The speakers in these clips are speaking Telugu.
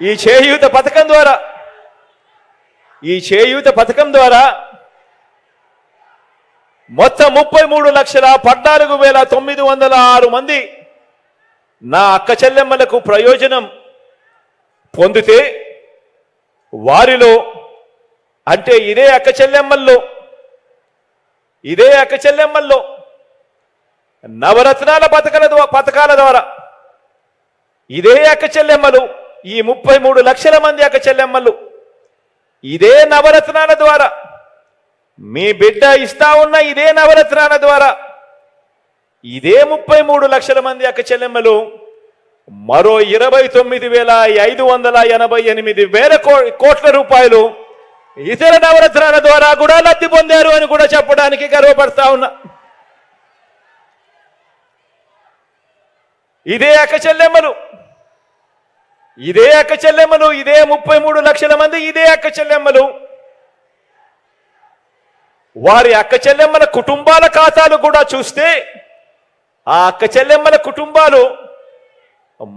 ఈ చేయూత పథకం ద్వారా మొత్తం 33,14,906 మంది నా అక్క చెల్లెమ్మలకు ప్రయోజనం పొందితే వారిలో అంటే ఇదే అక్క చెల్లెమ్మల్లో నవరత్నాల పథకాల ద్వారా ఇదే అక్క చెల్లెమ్మలు ఈ 33 లక్షల మంది అక్క చెల్లెమ్మలు ఇదే నవరత్నాల ద్వారా మీ బిడ్డ ఇస్తా ఉన్న ఇదే నవరత్నాల ద్వారా ఇదే 33 లక్షల మంది అక్క చెల్లెమ్మలు మరో 29,588 కోట్ల రూపాయలు ఇతర నవరత్నాల ద్వారా కూడా లబ్ధి పొందారు అని కూడా చెప్పడానికి గర్వపడతా ఉన్నా. ఇదే అక్క చెల్లెమ్మలు ఇదే 33 లక్షల మంది ఇదే అక్క చెల్లెమ్మలు వారి అక్క చెల్లెమ్మల కుటుంబాల ఖాతాలు కూడా చూస్తే ఆ అక్క చెల్లెమ్మల కుటుంబాలు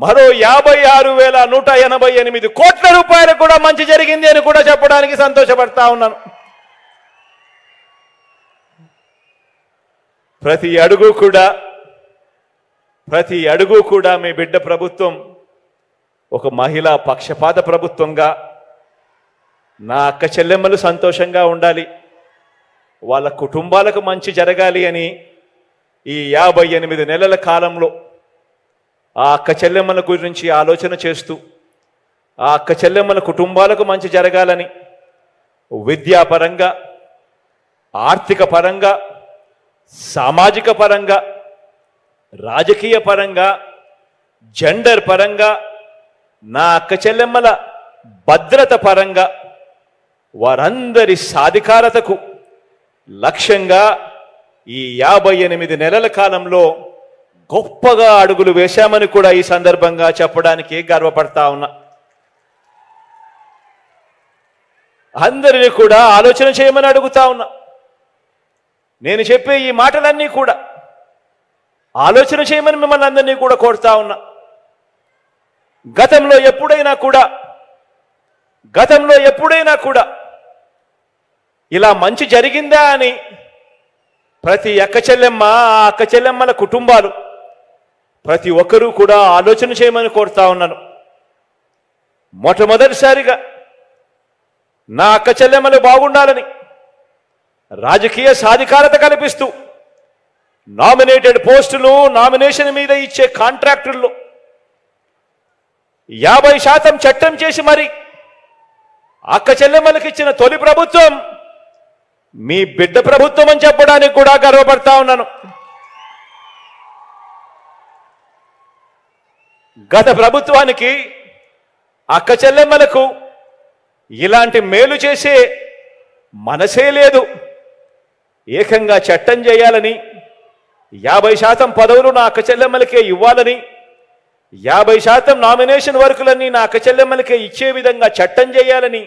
మరో 56,188 కోట్ల రూపాయలకు కూడా మంచి జరిగింది అని కూడా చెప్పడానికి సంతోషపడతా ఉన్నాను. ప్రతి అడుగు కూడా మీ బిడ్డ ప్రభుత్వం ఒక మహిళా పక్షపాత ప్రభుత్వంగా నా అక్క చెల్లెమ్మలు సంతోషంగా ఉండాలి, వాళ్ళ కుటుంబాలకు మంచి జరగాలి అని ఈ 58 నెలల కాలంలో ఆ అక్క చెల్లెమ్మల గురించి ఆలోచన చేస్తూ ఆ అక్క చెల్లెమ్మల కుటుంబాలకు మంచి జరగాలని విద్యాపరంగా, ఆర్థిక పరంగా, సామాజిక పరంగా, రాజకీయ పరంగా, జెండర్ పరంగా, నా అక్క చెల్లెమ్మల భద్రత పరంగా వారందరి సాధికారతకు లక్ష్యంగా ఈ 58 నెలల కాలంలో గొప్పగా అడుగులు వేశామని కూడా ఈ సందర్భంగా చెప్పడానికి గర్వపడతా ఉన్నా. అందరినీ కూడా ఆలోచన చేయమని అడుగుతా ఉన్నా. నేను చెప్పే ఈ మాటలన్నీ కూడా ఆలోచన చేయమని మిమ్మల్ని అందరినీ కూడా కోరుతా ఉన్నా. గతంలో ఎప్పుడైనా కూడా ఇలా మంచి జరిగిందా అని ప్రతి అక్క చెల్లెమ్మల కుటుంబాలు ప్రతి ఒక్కరూ కూడా ఆలోచన చేయమని కోరుతా ఉన్నాను. మొట్టమొదటిసారిగా నా అక్క చెల్లెమ్మలు బాగుండాలని రాజకీయ సాధికారత కల్పిస్తూ నామినేటెడ్ పోస్టులు, నామినేషన్ మీద ఇచ్చే కాంట్రాక్టుల్లో 50% చట్టం చేసి మరి అక్క చెల్లెమ్మలకు ఇచ్చిన తొలి ప్రభుత్వం మీ బిడ్డ ప్రభుత్వం అని చెప్పడానికి కూడా గర్వపడతా ఉన్నాను. గత ప్రభుత్వానికి అక్క చెల్లెమ్మలకు ఇలాంటి మేలు చేసే మనసే లేదు. ఏకంగా చట్టం చేయాలని 50% పదవులు నా అక్క చెల్లెమ్మలకే ఇవ్వాలని 50% నామినేషన్ వర్కులన్నీ నా అక్క చెల్లెమ్మలకే ఇచ్చే విధంగా చట్టం చేయాలని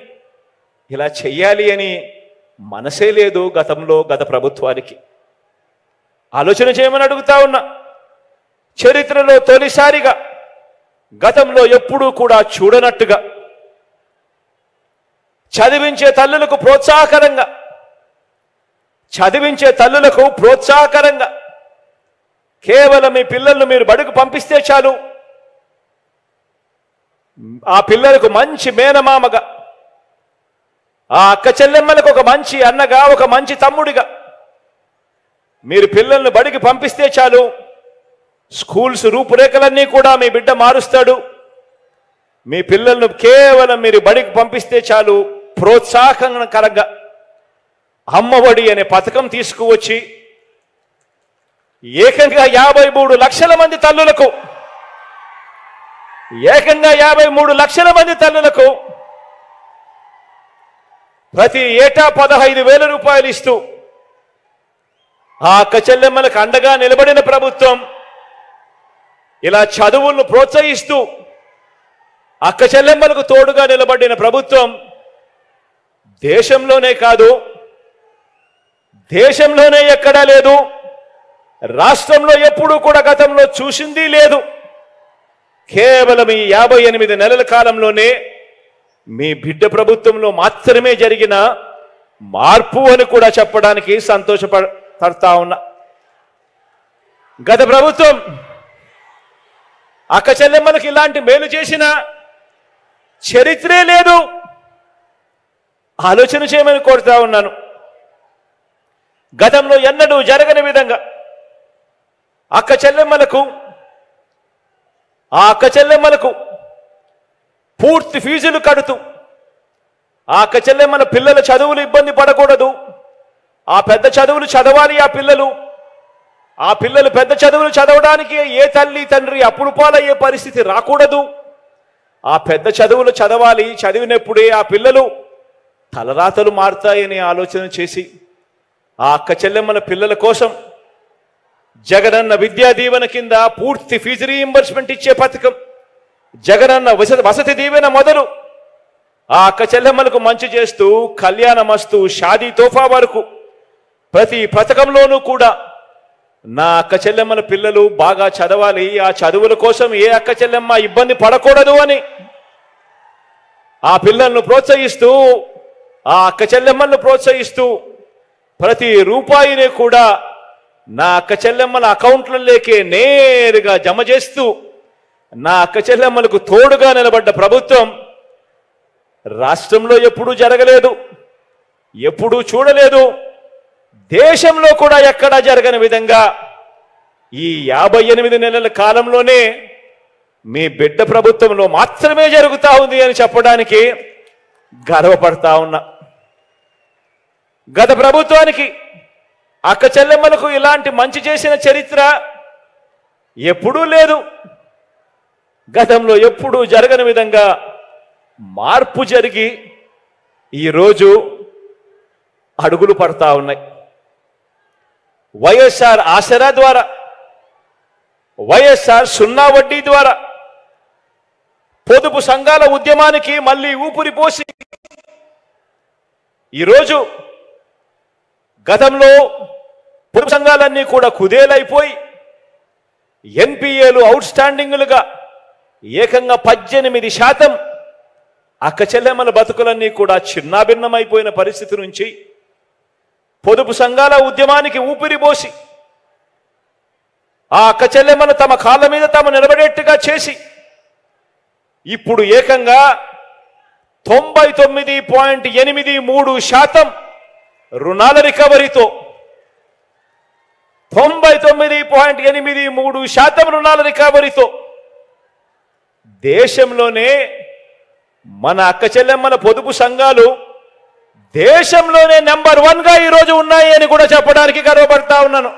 ఇలా చెయ్యాలి అని మనసే లేదు గత ప్రభుత్వానికి. ఆలోచన చేయమని అడుగుతా ఉన్నా. చరిత్రలో తొలిసారిగా గతంలో ఎప్పుడూ కూడా చూడనట్టుగా చదివించే తల్లులకు ప్రోత్సాహకరంగా కేవలం మీ పిల్లలను మీరు బడుగు పంపిస్తే చాలు, ఆ పిల్లలకు మంచి మేనమామగా, ఆ అక్క చెల్లెమ్మలకు ఒక మంచి అన్నగా, ఒక మంచి తమ్ముడిగా మీరు పిల్లలను బడికి పంపిస్తే చాలు, స్కూల్స్ రూపురేఖలన్నీ కూడా మీ బిడ్డ మారుస్తాడు. మీ పిల్లలను కేవలం మీరు బడికి పంపిస్తే చాలు ప్రోత్సాహకరంగా అమ్మఒడి అనే పథకం తీసుకువచ్చి ఏకంగా 53 లక్షల మంది తల్లులకు ప్రతి ఏటా 15,000 రూపాయలు ఇస్తూ ఆ అక్క చెల్లెమ్మలకు అండగా నిలబడిన ప్రభుత్వం, ఇలా చదువులను ప్రోత్సహిస్తూ అక్క చెల్లెమ్మలకు తోడుగా నిలబడిన ప్రభుత్వం దేశంలోనే కాదు, దేశంలోనే ఎక్కడా లేదు, రాష్ట్రంలో ఎప్పుడూ కూడా గతంలో చూసింది లేదు. కేవలం ఈ 58 నెలల కాలంలోనే మీ బిడ్డ ప్రభుత్వంలో మాత్రమే జరిగిన మార్పు అని కూడా చెప్పడానికి సంతోషపడతా ఉన్నా. గత ప్రభుత్వం అక్క చెల్లెమ్మలకు ఇలాంటి మేలు చేసిన చరిత్రే లేదు. ఆలోచన చేయమని కోరుతా ఉన్నాను. గతంలో ఎన్నడూ జరగని విధంగా అక్క చెల్లెమ్మలకు పూర్తి ఫీజులు కడుతూ ఆ అక్క చెల్లెమ్మల పిల్లల చదువులు ఇబ్బంది పడకూడదు, ఆ పెద్ద చదువులు చదవాలి, ఆ పిల్లలు పెద్ద చదువులు చదవడానికి ఏ తల్లి తండ్రి అప్పులు పాలయ్యే పరిస్థితి రాకూడదు, ఆ పెద్ద చదువులు చదవాలి, చదివినప్పుడే ఆ పిల్లలు తలరాతలు మారుతాయని ఆలోచన చేసి ఆ అక్క చెల్లెమ్మల పిల్లల కోసం జగనన్న విద్యా దీవెన కింద పూర్తి ఫీజు రీయింబర్స్మెంట్ ఇచ్చే పథకం, జగనన్న వసతి దీవెన మొదలు ఆ అక్క చెల్లెమ్మలకు మంచి చేస్తూ కళ్యాణమస్తు షాదీ తోఫా వరకు ప్రతి పథకంలోనూ కూడా నా అక్క చెల్లెమ్మల పిల్లలు బాగా చదవాలి, ఆ చదువుల కోసం ఏ అక్క చెల్లెమ్మ ఇబ్బంది పడకూడదు అని ఆ పిల్లలను ప్రోత్సహిస్తూ ఆ అక్క చెల్లెమ్మలను ప్రోత్సహిస్తూ ప్రతి రూపాయిని కూడా నా అక్క చెల్లెమ్మల అకౌంట్లలోకే నేరుగా జమ చేస్తూ నా అక్క చెల్లెమ్మలకు తోడుగా నిలబడ్డ ప్రభుత్వం రాష్ట్రంలో ఎప్పుడూ జరగలేదు, ఎప్పుడూ చూడలేదు. దేశంలో కూడా ఎక్కడా జరగని విధంగా ఈ 58 నెలల కాలంలోనే మీ బిడ్డ ప్రభుత్వంలో మాత్రమే జరుగుతూ ఉంది అని చెప్పడానికి గర్వపడతా ఉన్నా. గత ప్రభుత్వానికి అక్క చెల్లెమ్మలకు ఇలాంటి మంచి చేసిన చరిత్ర ఎప్పుడూ లేదు. గతంలో ఎప్పుడూ జరగని విధంగా మార్పు జరిగి ఈరోజు అడుగులు పడతా ఉన్నాయి. వైఎస్ఆర్ ఆసరా ద్వారా, వైఎస్ఆర్ సున్నా వడ్డీ ద్వారా పొదుపు సంఘాల ఉద్యమానికి మళ్ళీ ఊపిరి పోసి ఈరోజు గతంలో పొదుపు సంఘాలన్నీ కూడా కుదేలైపోయి ఎన్పిఏలు అవుట్ స్టాండింగ్లుగా ఏకంగా 18% అక్క చెల్లెమ్మల బతుకులన్నీ కూడా చిన్నాభిన్నమైపోయిన పరిస్థితి నుంచి పొదుపు సంఘాల ఉద్యమానికి ఊపిరిపోసి ఆ అక్క చెల్లెమ్మను తమ కాళ్ళ మీద తాము నిలబడేట్టుగా చేసి ఇప్పుడు ఏకంగా 99.83% రుణాల రికవరీతో 99.83% రుణాల రికవరీతో దేశంలోనే మన అక్క చెల్లెమ్మల పొదుపు సంఘాలు దేశంలోనే నెంబర్ 1గా ఈరోజు ఉన్నాయి అని కూడా చెప్పడానికి గర్వపడతా ఉన్నాను.